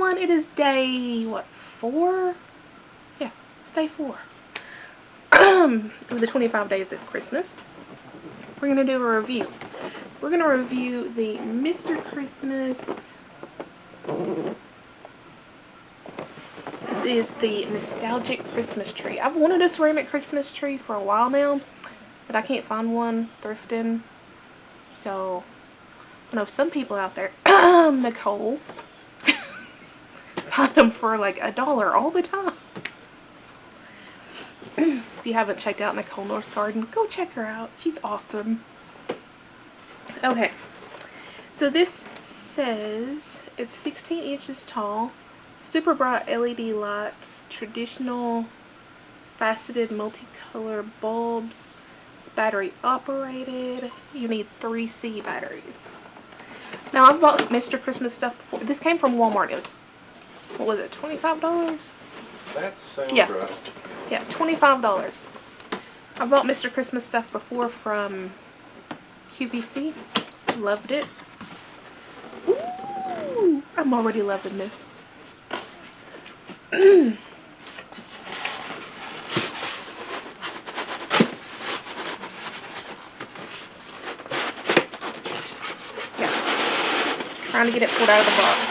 everyone. It is day, what, 4? Yeah, it's day 4 of the 25 days of Christmas. We're going to do a review. We're going to review the Mr. Christmas. This is the nostalgic Christmas tree. I've wanted a ceramic Christmas tree for a while now, but I can't find one thrifting. So, I know some people out there, Nicole, find them for like $1 all the time. If you haven't checked out Nicole North Garden, go check her out. She's awesome. Okay, so this says it's 16 inches tall, super bright LED lights, traditional faceted multicolor bulbs. It's battery operated. You need 3C batteries. Now, I've bought Mr. Christmas stuff before. This came from Walmart. It was, what was it, $25? That sounds right. Yeah, $25. I bought Mr. Christmas stuff before from QVC. Loved it. Ooh, I'm already loving this. Yeah. Trying to get it pulled out of the box.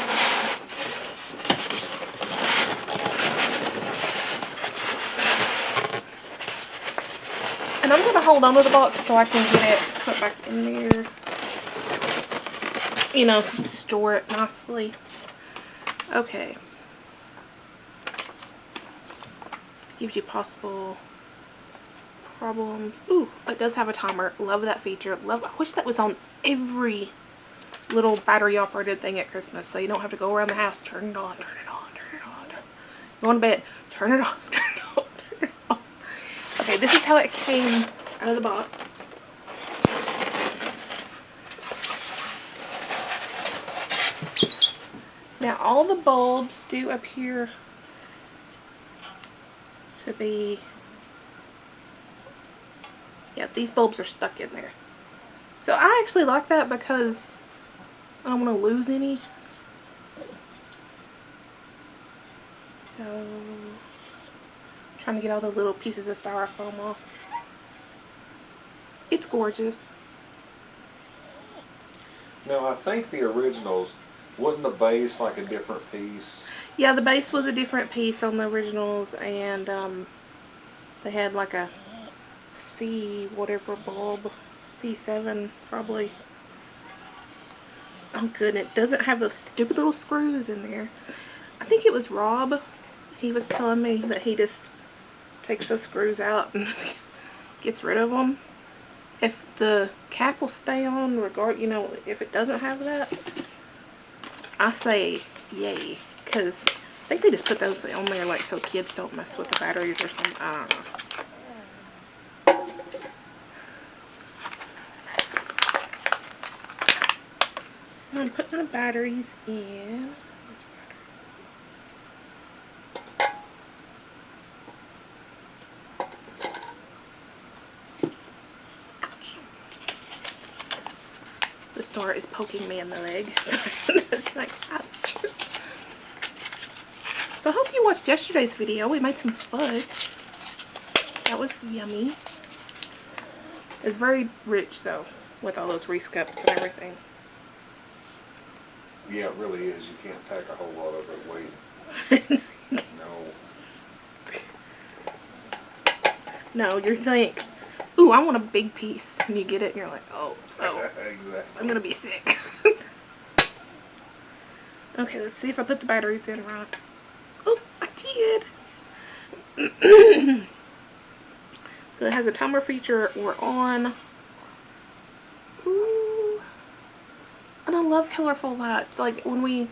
And I'm going to hold on to the box so I can get it put back in there. You know, store it nicely. Okay. Gives you possible problems. Ooh, it does have a timer. Love that feature. I wish that was on every little battery operated thing at Christmas, so you don't have to go around the house, turn it on, turn it on, turn it on. Go to bed, turn it off, turn it on, turn it off. Okay, this is how it came out of the box. Now, all the bulbs do appear to be, yeah, these bulbs are stuck in there. So I actually like that because I don't want to lose any. So, trying to get all the little pieces of styrofoam off. It's gorgeous. Now, I think the originals, wasn't the base like a different piece? Yeah, the base was a different piece on the originals, and they had like a C whatever bulb, C7 probably. Oh goodness, it doesn't have those stupid little screws in there. I think it was Rob. He was telling me that he just takes those screws out and gets rid of them. If the cap will stay on, you know, if it doesn't have that, I say yay, because I think they just put those on there like so kids don't mess with the batteries or something. I don't know. So I'm putting the batteries in. Ouch. The star is poking me in the leg. It's like, ouch. So I hope you watched yesterday's video. We made some fudge. That was yummy. It's very rich though, with all those Reese cups and everything. Yeah, it really is. You can't pack a whole lot of it weight. No. No, you think, ooh, I want a big piece. And you get it and you're like, oh. Exactly. I'm gonna be sick. Okay, let's see if I put the batteries in right. Oh, I did. So it has a timer feature. We're on. Ooh. And I love colorful lights. Like when we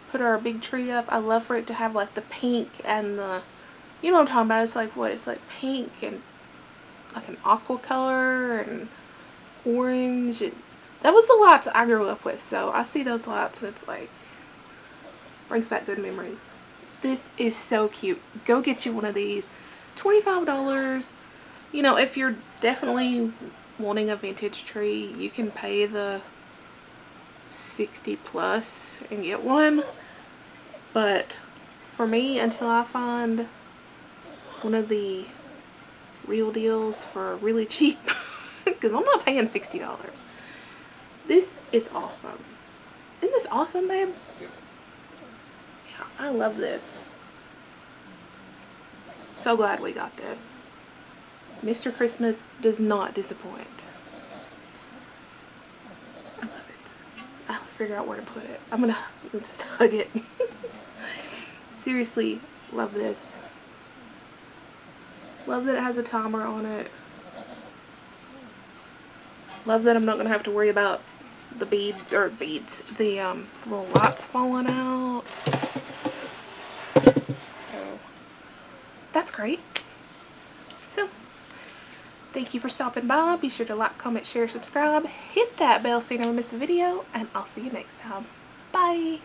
put our big tree up, I love for it to have like the pink and the, you know what I'm talking about. It's like what? It's like pink and like an aqua color and orange. And that was the lights I grew up with. So I see those lights and it's like, brings back good memories. This is so cute. Go get you one of these. $25. You know, if you're definitely wanting a vintage tree, you can pay the 60 plus and get one. But for me, until I find one of the real deals for really cheap, because I'm not paying $60. This is awesome. Isn't this awesome, babe? Yep. Yeah, I love this. So glad we got this. Mr. Christmas does not disappoint. I love it. I'll figure out where to put it. I'm gonna just hug it. Seriously, love this. Love that it has a timer on it. Love that I'm not gonna have to worry about the beads, the little lights falling out. So that's great. So thank you for stopping by. Be sure to like, comment, share, subscribe. Hit that bell so you never miss a video, and I'll see you next time. Bye.